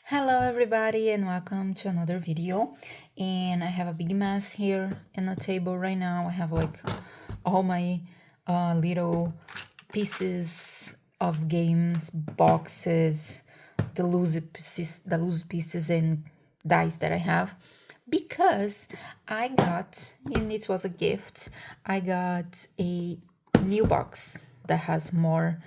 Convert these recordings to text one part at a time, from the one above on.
Hello everybody and welcome to another video. And I have a big mess here in the table right now. I have like all my little pieces of games, boxes, the loose pieces and dice that I have because I got, and it was a gift, I got a new box that has more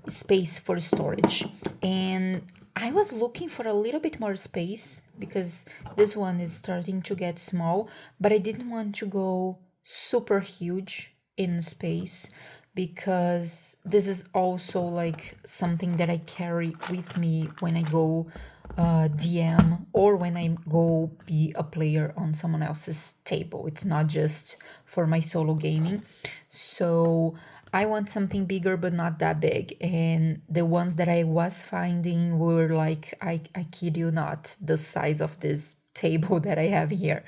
space for storage. And I was looking for a little bit more space because this one is starting to get small, but I didn't want to go super huge in space because this is also like something that I carry with me when I go DM or when I go be a player on someone else's table. It's not just for my solo gaming. So I want something bigger, but not that big. And the ones that I was finding were like, I kid you not, the size of this table that I have here.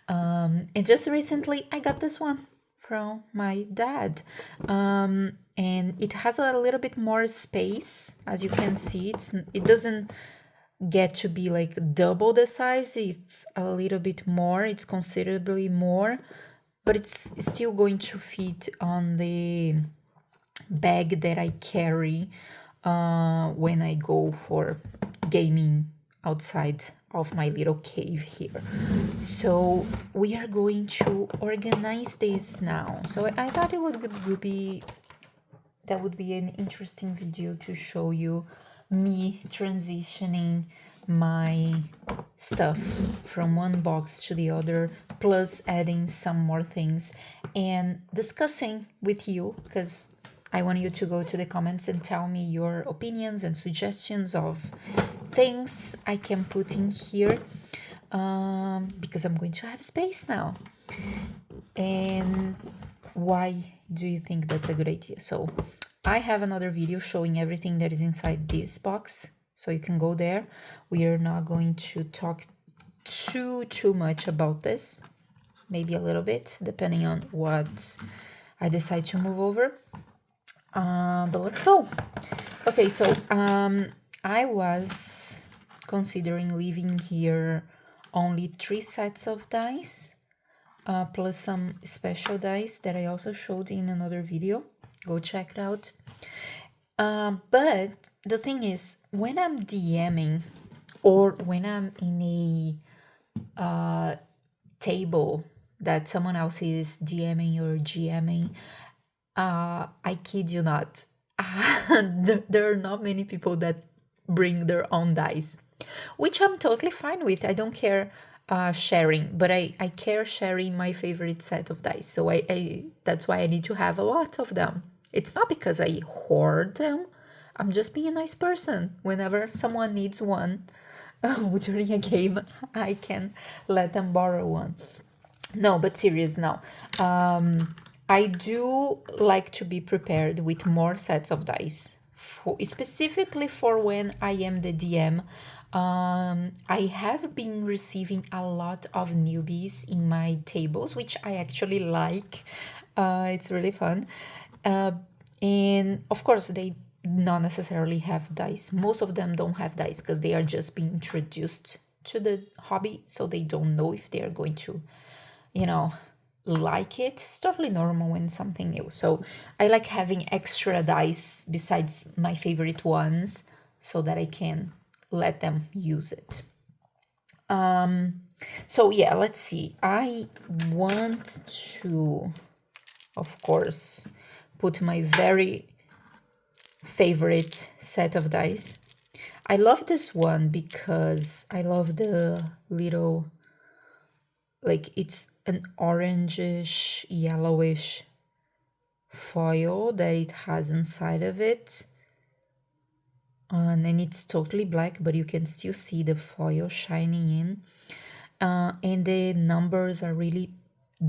And just recently, I got this one from my dad. And it has a little bit more space. As you can see, it doesn't get to be like double the size. It's a little bit more, it's considerably more, but it's still going to fit on the bag that I carry when I go for gaming outside of my little cave here. So we are going to organize this now. So I thought it would be that would be an interesting video to show you me transitioning my stuff from one box to the other, plus adding some more things and discussing with you because I want you to go to the comments and tell me your opinions and suggestions of things I can put in here because I'm going to have space now. And why do you think that's a good idea? So I have another video showing everything that is inside this box, so you can go there. We are not going to talk too much about this, maybe a little bit depending on what I decide to move over, but let's go. Okay, so I was considering leaving here only 3 sets of dice, plus some special dice that I also showed in another video. Go check it out. But the thing is, when I'm DMing or when I'm in a table that someone else is DMing or GMing, I kid you not, there are not many people that bring their own dice, which I'm totally fine with. I don't care sharing, but I care sharing my favorite set of dice. So I that's why I need to have a lot of them. It's not because I hoard them. I'm just being a nice person. Whenever someone needs one during a game, I can let them borrow one. No, but serious now. I do like to be prepared with more sets of dice, specifically for when I am the DM. I have been receiving a lot of newbies in my tables, which I actually like. It's really fun. And of course, they not necessarily have dice. Most of them don't have dice because they are just being introduced to the hobby, so they don't know if they are going to, you know, like it. It's totally normal when something new. So I like having extra dice besides my favorite ones so that I can let them use it. So yeah, let's see. I want to, of course, put my very favorite set of dice. I love this one because I love the little, like, it's an orangish, yellowish foil that it has inside of it. And then it's totally black, but you can still see the foil shining in. And the numbers are really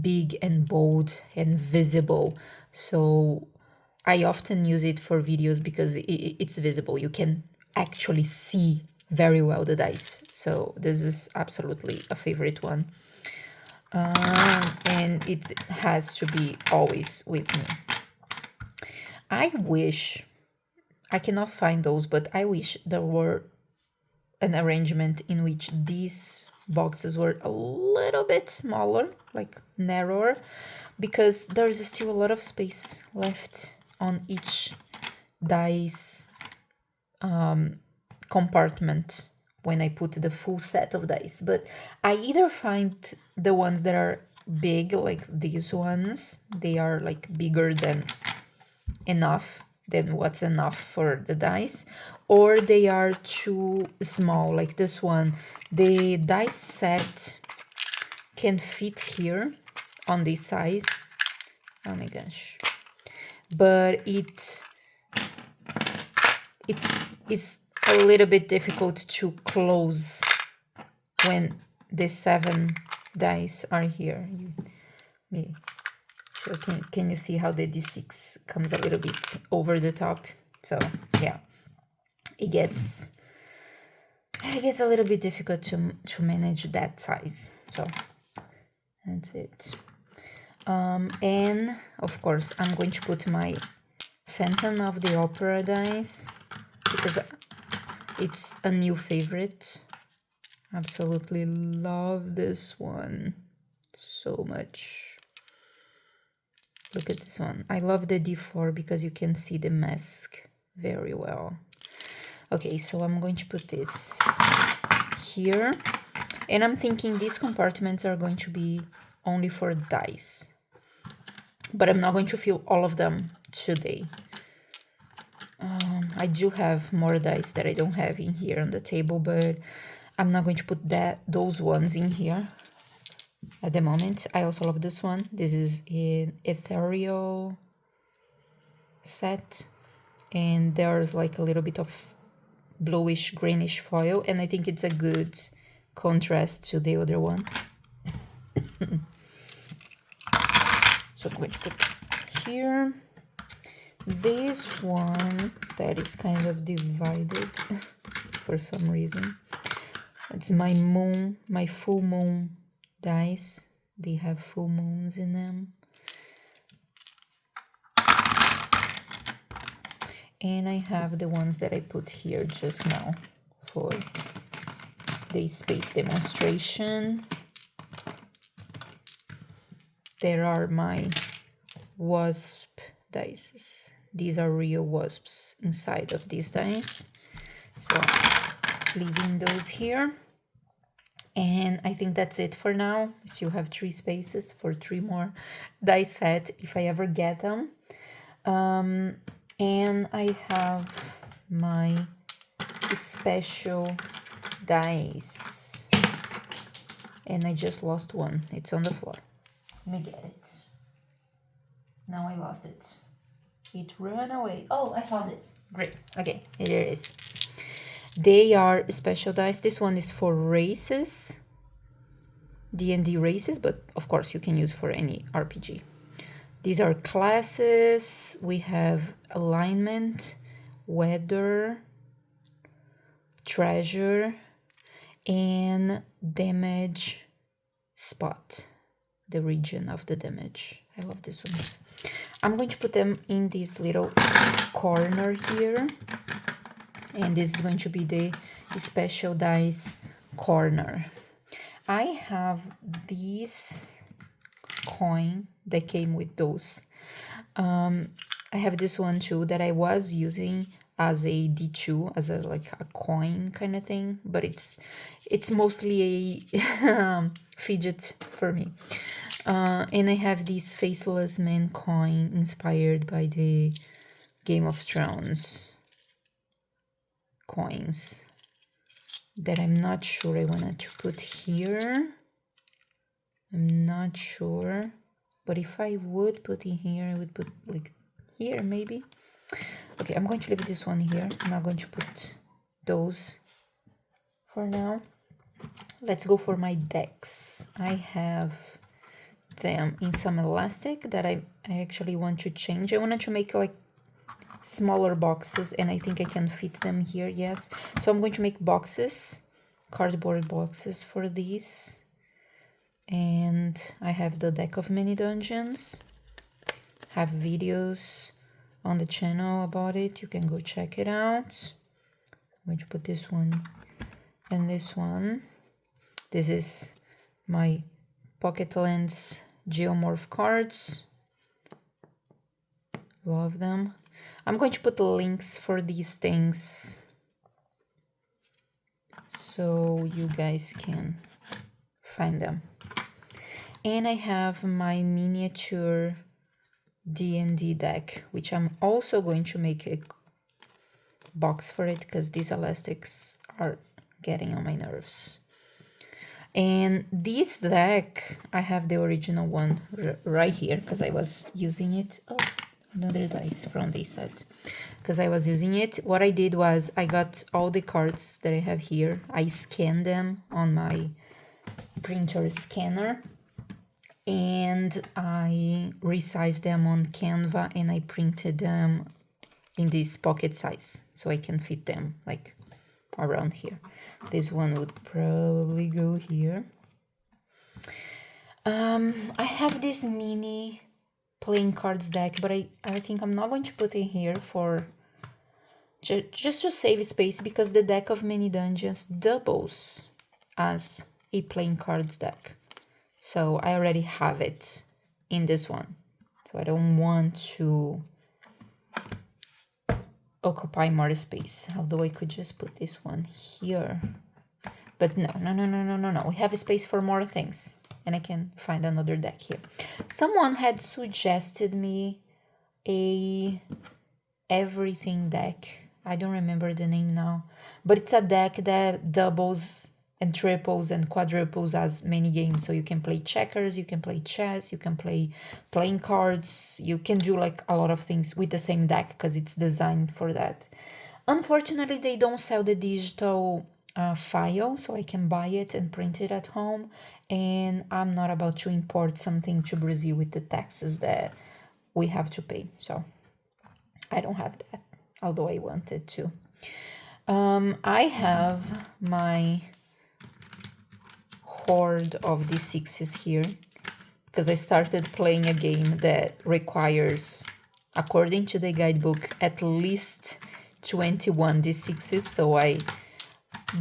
big and bold and visible. So I often use it for videos because it's visible. You can actually see very well the dice. So this is absolutely a favorite one. And it has to be always with me. I wish, I cannot find those, but I wish there were an arrangement in which these boxes were a little bit smaller, like narrower, because there's still a lot of space left on each dice compartment when I put the full set of dice. But I either find the ones that are big, like these ones, they are like bigger than enough, than what's enough for the dice, or they are too small, like this one. The dice set can fit here on this size. Oh my gosh. But it is a little bit difficult to close when the 7 dice are here. So can you see how the d6 comes a little bit over the top? So yeah, it gets a little bit difficult to manage that size. So that's it. And of course I'm going to put my Phantom of the Opera dice because it's a new favorite. Absolutely love this one so much. Look at this one. I love the D4 because you can see the mask very well. Okay, so I'm going to put this here. And I'm thinking these compartments are going to be only for dice. But I'm not going to fill all of them today. I do have more dice that I don't have in here on the table, but I'm not going to put those ones in here at the moment. I also love this one. This is an ethereal set, and there's like a little bit of bluish greenish foil, and I think it's a good contrast to the other one. So I'm going to put here. This one that is kind of divided for some reason. It's my moon, my full moon dice. They have full moons in them. And I have the ones that I put here just now for the space demonstration. There are my wasp dice. These are real wasps inside of these dice. So leaving those here. And I think that's it for now. So you have 3 spaces for 3 more dice set if I ever get them. And I have my special dice. And I just lost one. It's on the floor. Let me get it. Now I lost it. It ran away. Oh, I found it. Great. Okay, here it is. They are special dice. This one is for races, D&D races, but of course you can use for any RPG. These are classes. We have alignment, weather, treasure, and damage spot, the region of the damage. I love this one. I'm going to put them in this little corner here. And this is going to be the special dice corner. I have this coin that came with those. I have this one too that I was using as a D2, as a like a coin kind of thing, but it's mostly a fidget for me. And I have this faceless man coin inspired by the Game of Thrones coins that I'm not sure I wanted to put here. I'm not sure, but if I would put in here, I would put like here maybe. Okay, I'm going to leave this one here. I'm not going to put those for now. Let's go for my decks. I have them in some elastic that I actually want to change. I wanted to make like smaller boxes, and I think I can fit them here. Yes, so I'm going to make boxes, cardboard boxes for these. And I have the deck of mini dungeons, have videos on the channel about it. You can go check it out. I'm going to put this one And this one, this is my Pocket Lens Geomorph cards. Love them. I'm going to put the links for these things so you guys can find them. And I have my miniature D&D deck, which I'm also going to make a box for it because these elastics are getting on my nerves. And this deck, I have the original one right here because I was using it. Oh, another dice from this set. Because I was using it. What I did was I got all the cards that I have here. I scanned them on my printer scanner. And I resized them on Canva and I printed them in this pocket size. So I can fit them like around here. This one would probably go here. I have this mini playing cards deck, but I think I'm not going to put it here for just to save space because the deck of mini dungeons doubles as a playing cards deck. So I already have it in this one. So I don't want to occupy more space, although I could just put this one here. But no. We have a space for more things. And I can find another deck here. Someone had suggested me a everything deck. I don't remember the name now. But it's a deck that doubles and triples and quadruples as many games. So you can play checkers, you can play chess, you can play playing cards. You can do like a lot of things with the same deck because it's designed for that. Unfortunately, they don't sell the digital file, so I can buy it and print it at home. And I'm not about to import something to Brazil with the taxes that we have to pay. So I don't have that, although I wanted to. I have my hoard of D6s here because I started playing a game that requires, according to the guidebook, at least 21 D6s. So I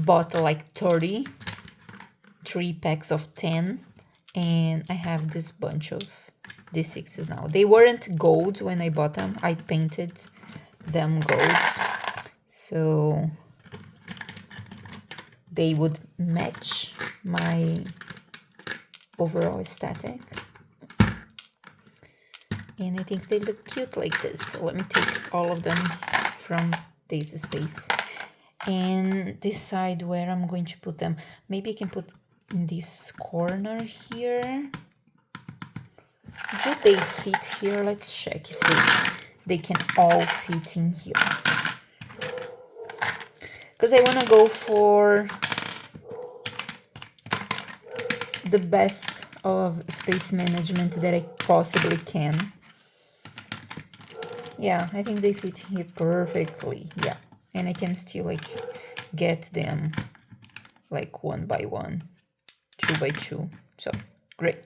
bought like 3 packs of 10 and I have this bunch of D6s now. They weren't gold when I bought them. I painted them gold so they would match my overall aesthetic. And I think they look cute like this. So let me take all of them from this space and decide where I'm going to put them. Maybe I can put in this corner here. Do they fit here? Let's check if they can all fit in here. Because I want to go for the best of space management that I possibly can. Yeah, I think they fit here perfectly. Yeah, and I can still like get them like 1 by 1, 2 by 2. So great.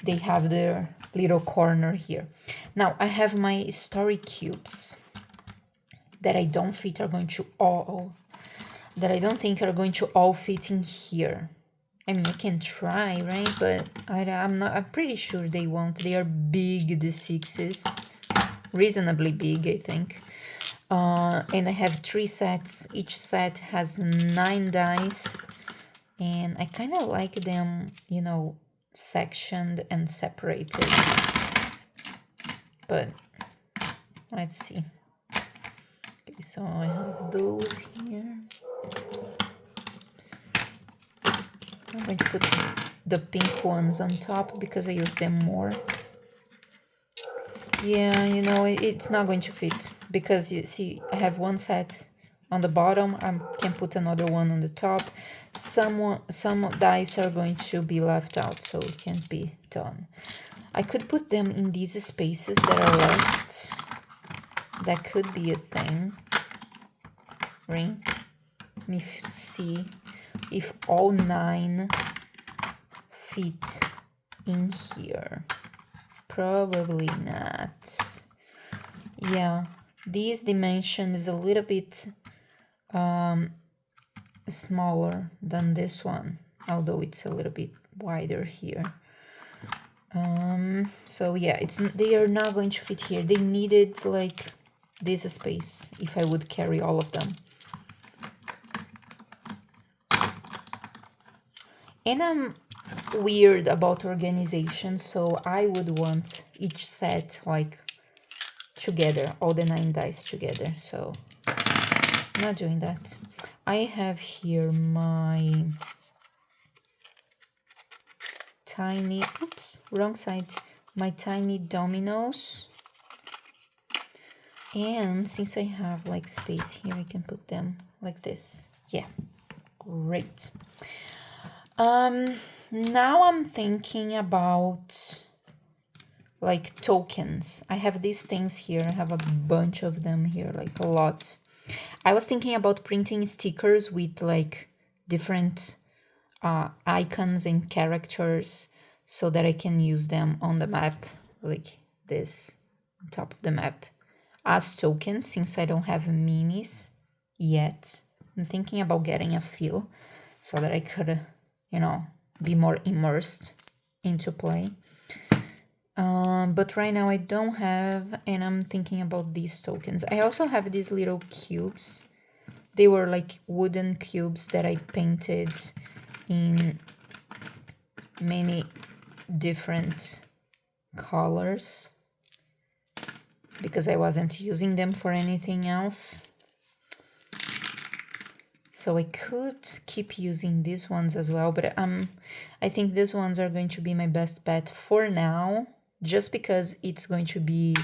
They have their little corner here. Now I have my story cubes that I don't think are going to all fit in here. I mean, I can try, right? But I'm pretty sure they won't. They are big, the 6s. Reasonably big, I think. And I have 3 sets. Each set has 9 dice. And I kind of like them, you know, sectioned and separated. But let's see. Okay, so I have those here. I'm going to put the pink ones on top because I use them more. Yeah, you know, it's not going to fit because you see, I have one set on the bottom. I can put another one on the top. Some dice are going to be left out, so it can't be done. I could put them in these spaces that are left. That could be a thing. Right? Let me see if all 9 fit in here. Probably not. Yeah, this dimension is a little bit smaller than this one, although it's a little bit wider here. So yeah, they are not going to fit here. They needed like this space if I would carry all of them. And I'm weird about organization, so I would want each set like together, all the 9 dice together. So I'm not doing that. I have here my tiny, oops, wrong side, my tiny dominoes. And since I have like space here, I can put them like this. Yeah, great. Now I'm thinking about like tokens. I have these things here. I have a bunch of them here, like a lot. I was thinking about printing stickers with like different icons and characters so that I can use them on the map, like this, on top of the map, as tokens, since I don't have minis yet. I'm thinking about getting a few so that I could, you know, be more immersed into play. But right now I don't have, and I'm thinking about these tokens. I also have these little cubes. They were like wooden cubes that I painted in many different colors because I wasn't using them for anything else. So I could keep using these ones as well, but I think these ones are going to be my best bet for now, just because it's going to be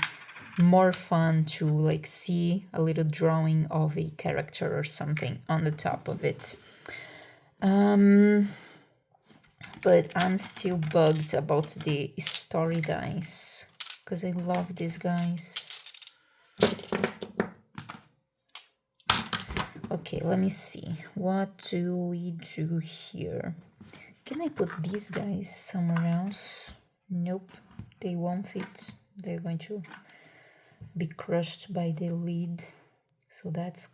more fun to like see a little drawing of a character or something on the top of it. But I'm still bugged about the story dice because I love these guys. Okay, let me see. What do we do here? Can I put these guys somewhere else? Nope, they won't fit. They're going to be crushed by the lid. So that's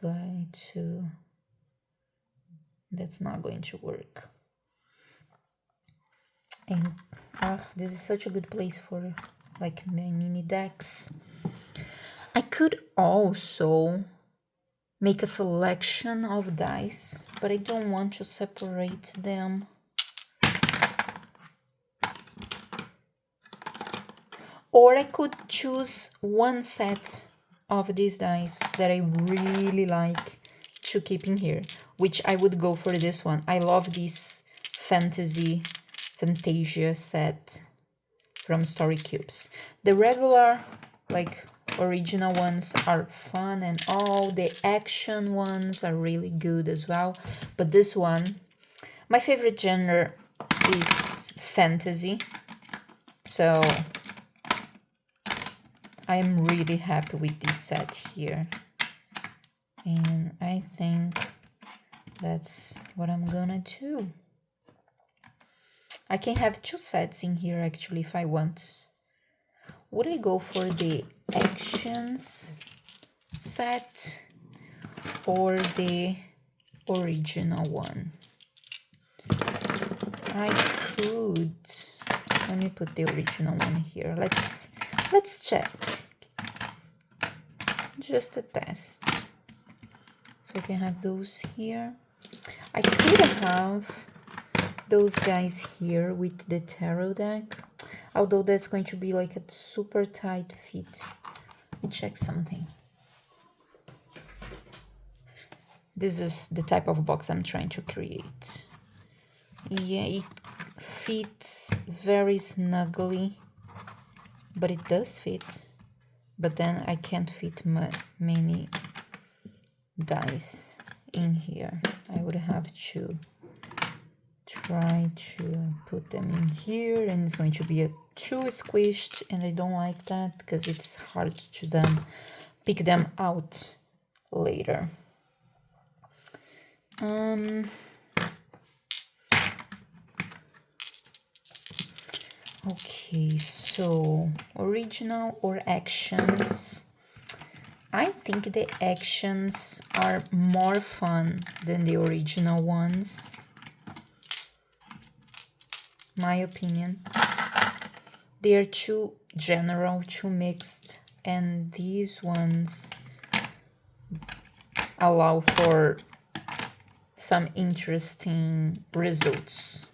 not going to work. And this is such a good place for like my mini decks. I could also make a selection of dice, but I don't want to separate them. Or I could choose one set of these dice that I really like to keep in here, which I would go for this one. I love this Fantasia set from Story Cubes. The regular, like original ones are fun and all. The action ones are really good as well. But this one, my favorite genre is fantasy. So I am really happy with this set here. And I think that's what I'm gonna do. I can have 2 sets in here actually if I want. Would I go for the actions set or the original one? I could. Let me put the original one here. Let's check. Just a test. So I can have those here. I could have those guys here with the tarot deck, although that's going to be like a super tight fit. Let me check something. This is the type of box I'm trying to create. Yeah, it fits very snugly, but it does fit. But then I can't fit many dice in here. I would have to try to put them in here, and it's going to be too squished, and I don't like that because it's hard to then pick them out later. Okay, so original or actions. I think the actions are more fun than the original ones. My opinion. They are too general, too mixed, and these ones allow for some interesting results.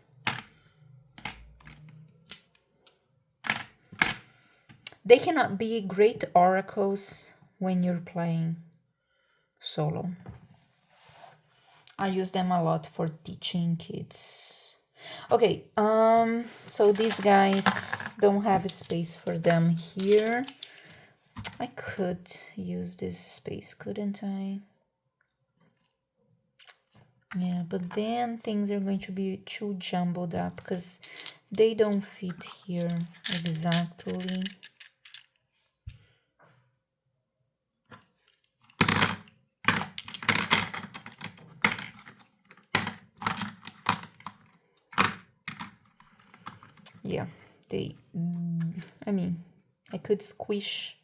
They cannot be great oracles when you're playing solo. I use them a lot for teaching kids. Okay, so these guys don't have space for them here. I could use this space, couldn't I? Yeah, but then things are going to be too jumbled up because they don't fit here exactly. Yeah, I mean, I could squish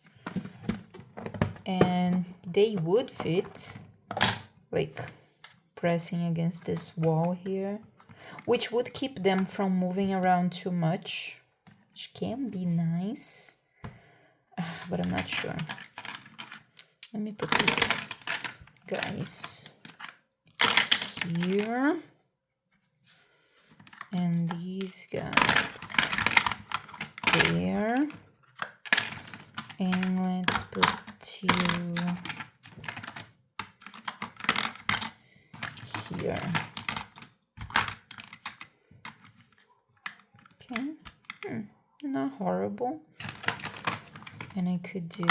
and they would fit, like pressing against this wall here, which would keep them from moving around too much, which can be nice, but I'm not sure. Let me put these guys here and these guys there, and let's put you here. Okay, not horrible. And I could do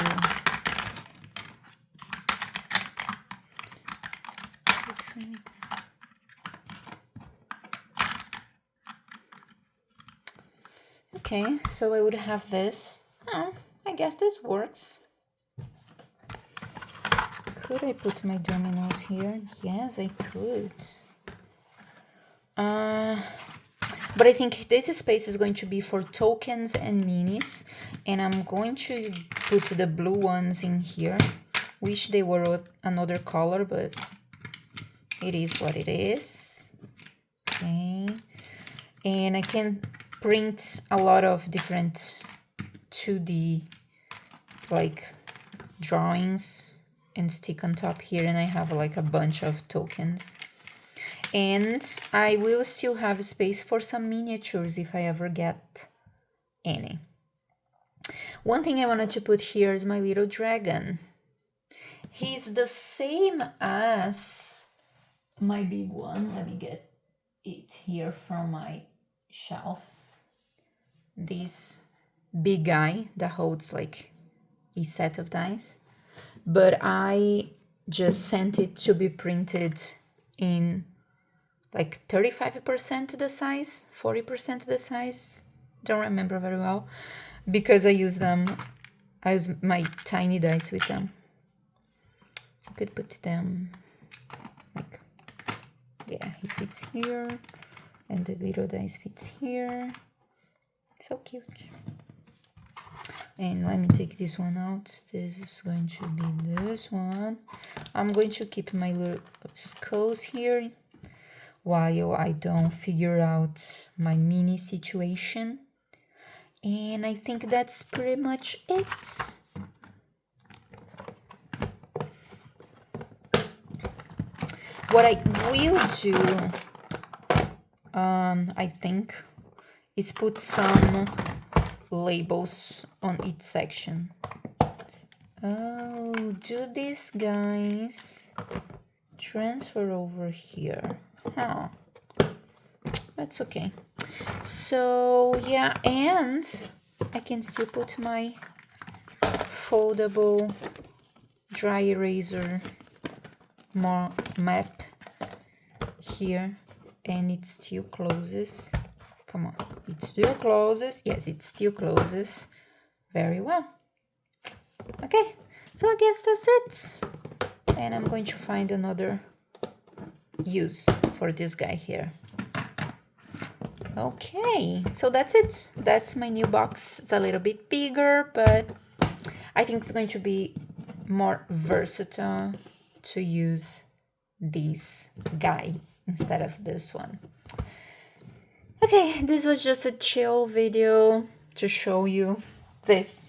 okay, so I would have this. Oh, I guess this works. Could I put my dominoes here? Yes, I could. But I think this space is going to be for tokens and minis, and I'm going to put the blue ones in here. Wish they were another color, but it is what it is. Okay, and I can print a lot of different 2D like drawings and stick on top here, and I have like a bunch of tokens. And I will still have space for some miniatures if I ever get any. One thing I wanted to put here is my little dragon. He's the same as my big one. Let me get it here from my shelf. This big guy that holds like a set of dice. But I just sent it to be printed in like 35% the size, 40% the size, don't remember very well, because I use my tiny dice with them. I could put them like, yeah, he fits here, and the little dice fits here. So cute. And let me take this one out. This is going to be this one. I'm going to keep my little skulls here while I don't figure out my mini situation. And I think that's pretty much it. What I will do, I think, is put some labels on each section. Oh, do these guys transfer over here? Huh. That's okay. So yeah, and I can still put my foldable dry eraser map here, and it still closes. Come on, it still closes. Yes, it still closes very well. Okay, so I guess that's it. And I'm going to find another use for this guy here. Okay, so that's it. That's my new box. It's a little bit bigger, but I think it's going to be more versatile to use this guy instead of this one. Okay, this was just a chill video to show you this,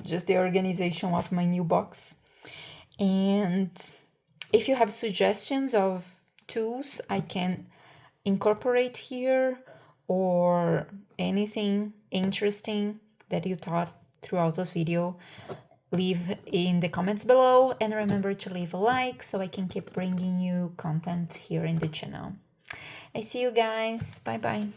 just the organization of my new box. And if you have suggestions of tools I can incorporate here, or anything interesting that you thought throughout this video, leave in the comments below, and remember to leave a like so I can keep bringing you content here in the channel. I see you guys. Bye bye.